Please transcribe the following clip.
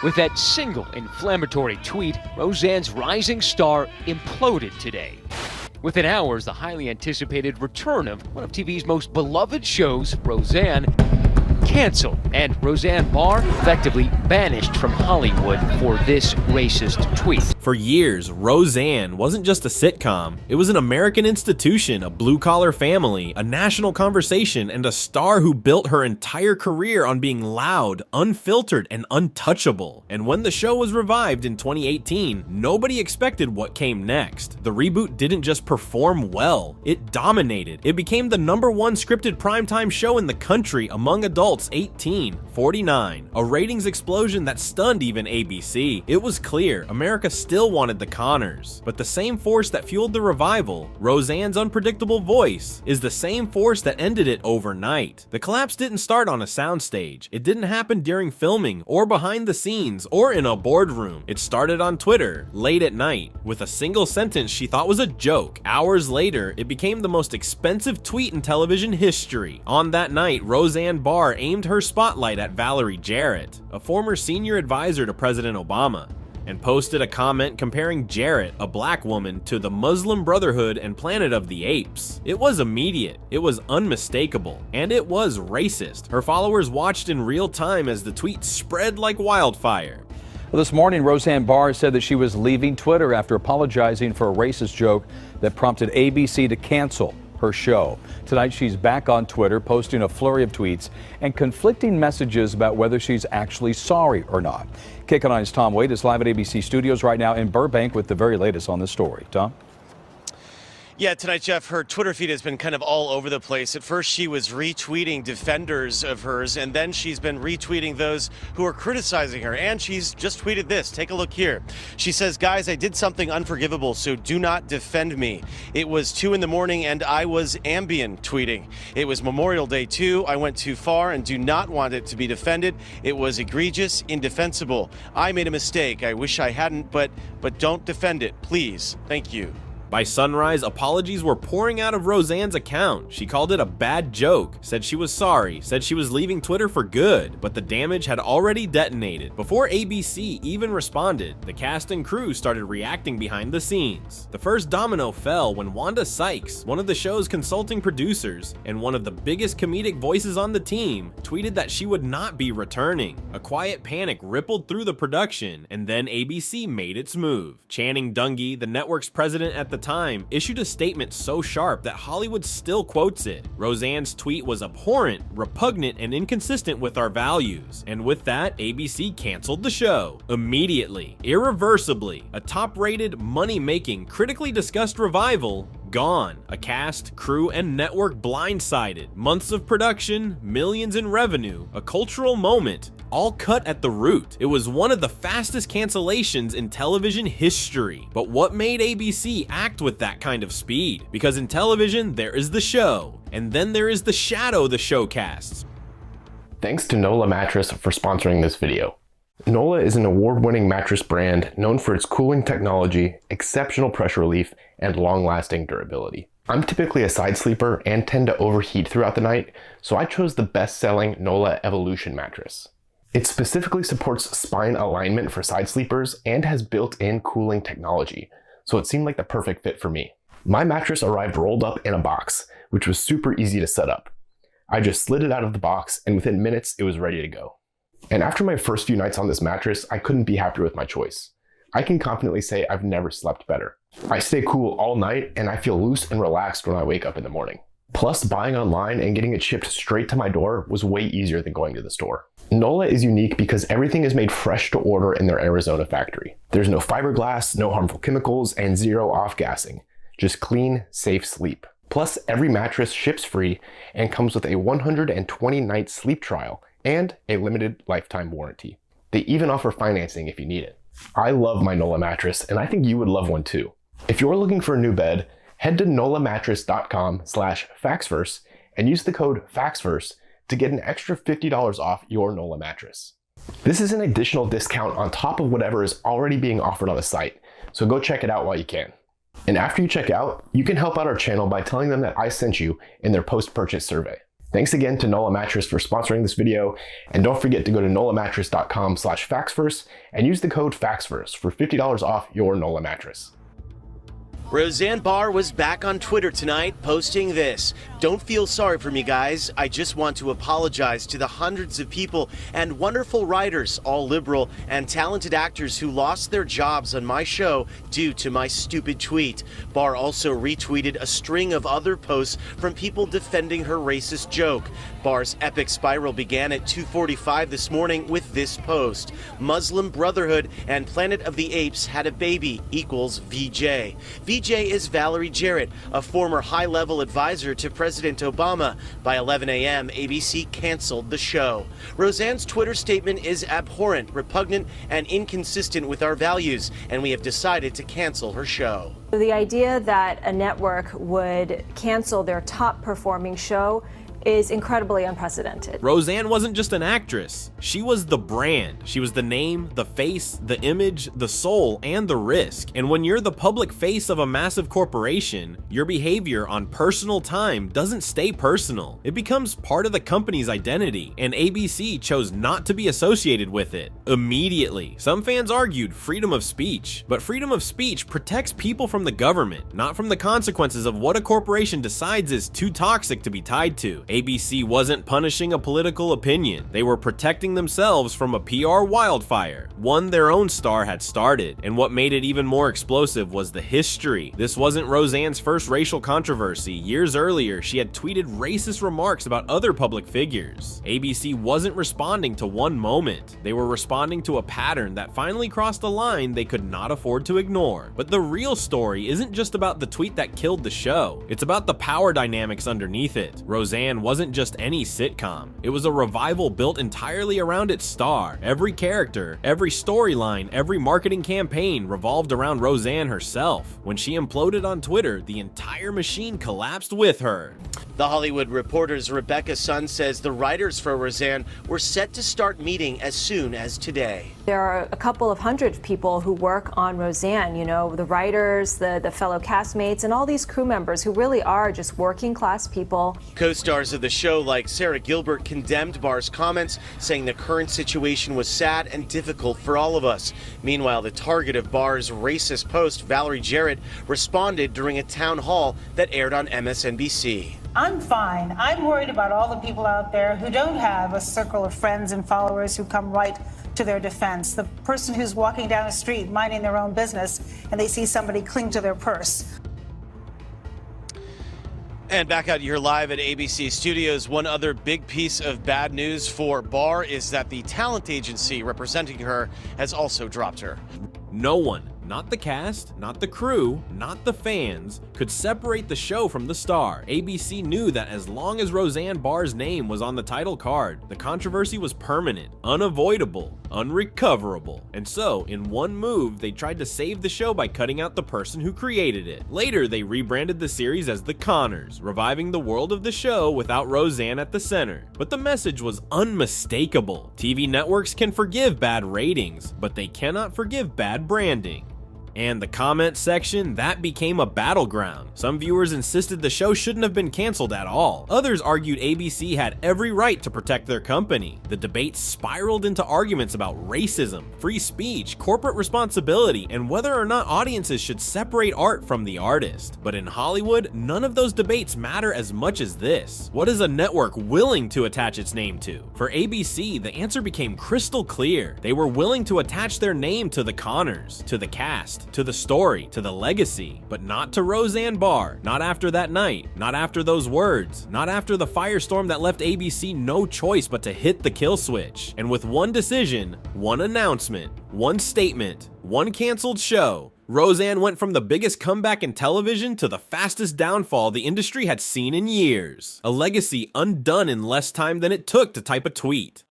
With that single inflammatory tweet, Roseanne's rising star imploded today. Within hours, the highly anticipated return of one of TV's most beloved shows, Roseanne, canceled, and Roseanne Barr effectively banished from Hollywood for this racist tweet. For years, Roseanne wasn't just a sitcom. It was an American institution, a blue-collar family, a national conversation, and a star who built her entire career on being loud, unfiltered, and untouchable. And when the show was revived in 2018, nobody expected what came next. The reboot didn't just perform well, it dominated. It became the #1 scripted primetime show in the country among adults 18-49, a ratings explosion that stunned even ABC. It was clear America still wanted the Connors, but the same force that fueled the revival, Roseanne's unpredictable voice, is the same force that ended it overnight. The collapse didn't start on a soundstage. It didn't happen during filming or behind the scenes or in a boardroom. It started on Twitter late at night with a single sentence she thought was a joke. Hours later, it became the most expensive tweet in television history. On that night, Roseanne Barr aimed her spotlight at Valerie Jarrett, a former senior advisor to President Obama, and posted a comment comparing Jarrett, a black woman, to the Muslim Brotherhood and Planet of the Apes. It was immediate, it was unmistakable, and it was racist. Her followers watched in real time as the tweet spread like wildfire. Well, this morning, Roseanne Barr said that she was leaving Twitter after apologizing for a racist joke that prompted ABC to cancel her show. Tonight, she's back on Twitter, posting a flurry of tweets and conflicting messages about whether she's actually sorry or not. Kicking on is Tom Wade is live at ABC Studios right now in Burbank with the very latest on this story. Tom? Yeah, tonight, Jeff, her Twitter feed has been kind of all over the place. At first, she was retweeting defenders of hers, and then she's been retweeting those who are criticizing her. And she's just tweeted this. Take a look here. She says, "Guys, I did something unforgivable, so do not defend me. It was 2 in the morning, and I was Ambien tweeting. It was Memorial Day, too. I went too far and do not want it to be defended. It was egregious, indefensible. I made a mistake. I wish I hadn't, but don't defend it, please. Thank you." By sunrise, apologies were pouring out of Roseanne's account. She called it a bad joke, said she was sorry, said she was leaving Twitter for good, but the damage had already detonated. Before ABC even responded, the cast and crew started reacting behind the scenes. The first domino fell when Wanda Sykes, one of the show's consulting producers and one of the biggest comedic voices on the team, tweeted that she would not be returning. A quiet panic rippled through the production, and then ABC made its move. Channing Dungey, the network's president at the time, issued a statement so sharp that Hollywood still quotes it. Roseanne's tweet was abhorrent, repugnant, and inconsistent with our values. And with that, ABC canceled the show. Immediately, irreversibly, a top-rated, money-making, critically discussed revival gone. A cast, crew, and network blindsided. Months of production, millions in revenue, a cultural moment, all cut at the root. It was one of the fastest cancellations in television history. But what made ABC act with that kind of speed? Because in television, there is the show, and then there is the shadow the show casts. Thanks to NOLA Mattress for sponsoring this video. NOLA is an award-winning mattress brand known for its cooling technology, exceptional pressure relief, and long-lasting durability. I'm typically a side sleeper and tend to overheat throughout the night, so I chose the best-selling NOLA Evolution mattress. It specifically supports spine alignment for side sleepers and has built-in cooling technology, so it seemed like the perfect fit for me. My mattress arrived rolled up in a box, which was super easy to set up. I just slid it out of the box, and within minutes, it was ready to go. And after my first few nights on this mattress, I couldn't be happier with my choice. I can confidently say I've never slept better. I stay cool all night, and I feel loose and relaxed when I wake up in the morning. Plus, buying online and getting it shipped straight to my door was way easier than going to the store. NOLA is unique because everything is made fresh to order in their Arizona factory. There's no fiberglass, no harmful chemicals, and zero off-gassing. Just clean, safe sleep. Plus, every mattress ships free and comes with a 120-night sleep trial and a limited lifetime warranty. They even offer financing if you need it. I love my NOLA mattress, and I think you would love one too. If you're looking for a new bed, head to nolamattress.com/factsverse and use the code FACTSVERSE to get an extra $50 off your NOLA mattress. This is an additional discount on top of whatever is already being offered on the site, so go check it out while you can. And after you check out, you can help out our channel by telling them that I sent you in their post-purchase survey. Thanks again to NOLA Mattress for sponsoring this video, and don't forget to go to nolamattress.com/factsverse and use the code FACTSVERSE for $50 off your NOLA mattress. Roseanne Barr was back on Twitter tonight posting this. "Don't feel sorry for me, guys. I just want to apologize to the hundreds of people and wonderful writers, all liberal and talented actors who lost their jobs on my show due to my stupid tweet." Barr also retweeted a string of other posts from people defending her racist joke. Barr's epic spiral began at 2:45 this morning with this post. "Muslim Brotherhood and Planet of the Apes had a baby equals VJ. VJ is Valerie Jarrett, a former high-level advisor to President Obama. By 11 a.m., ABC canceled the show. Roseanne's Twitter statement is abhorrent, repugnant, and inconsistent with our values, and we have decided to cancel her show." The idea that a network would cancel their top-performing show is incredibly unprecedented. Roseanne wasn't just an actress. She was the brand. She was the name, the face, the image, the soul, and the risk. And when you're the public face of a massive corporation, your behavior on personal time doesn't stay personal. It becomes part of the company's identity, and ABC chose not to be associated with it. Immediately, some fans argued freedom of speech, but freedom of speech protects people from the government, not from the consequences of what a corporation decides is too toxic to be tied to. ABC wasn't punishing a political opinion. They were protecting themselves from a PR wildfire, one their own star had started. And what made it even more explosive was the history. This wasn't Roseanne's first racial controversy. Years earlier, she had tweeted racist remarks about other public figures. ABC wasn't responding to one moment. They were responding to a pattern that finally crossed a line they could not afford to ignore. But the real story isn't just about the tweet that killed the show. It's about the power dynamics underneath it. Roseanne wasn't just any sitcom. It was a revival built entirely around its star. Every character, every storyline, every marketing campaign revolved around Roseanne herself. When she imploded on Twitter, the entire machine collapsed with her. The Hollywood Reporter's Rebecca Sun says the writers for Roseanne were set to start meeting as soon as today. There are a couple of hundred people who work on Roseanne, you know, the writers, the fellow castmates, and all these crew members who really are just working class people. Co-stars of the show like Sarah Gilbert condemned Barr's comments, saying the current situation was sad and difficult for all of us. Meanwhile, the target of Barr's racist post, Valerie Jarrett, responded during a town hall that aired on MSNBC. "I'm fine. I'm worried about all the people out there who don't have a circle of friends and followers who come right to their defense. The person who's walking down the street minding their own business and they see somebody cling to their purse." And back out here live at ABC Studios, one other big piece of bad news for Barr is that the talent agency representing her has also dropped her. No one, not the cast, not the crew, not the fans, could separate the show from the star. ABC knew that as long as Roseanne Barr's name was on the title card, the controversy was permanent, unavoidable, unrecoverable. And so, in one move, they tried to save the show by cutting out the person who created it. Later, they rebranded the series as The Conners, reviving the world of the show without Roseanne at the center. But the message was unmistakable. TV networks can forgive bad ratings, but they cannot forgive bad branding. And the comment section, that became a battleground. Some viewers insisted the show shouldn't have been canceled at all. Others argued ABC had every right to protect their company. The debate spiraled into arguments about racism, free speech, corporate responsibility, and whether or not audiences should separate art from the artist. But in Hollywood, none of those debates matter as much as this. What is a network willing to attach its name to? For ABC, the answer became crystal clear. They were willing to attach their name to the Conners, to the cast, to the story, to the legacy, but not to Roseanne Barr, not after that night, not after those words, not after the firestorm that left ABC no choice but to hit the kill switch. And with one decision, one announcement, one statement, one canceled show, Roseanne went from the biggest comeback in television to the fastest downfall the industry had seen in years. A legacy undone in less time than it took to type a tweet.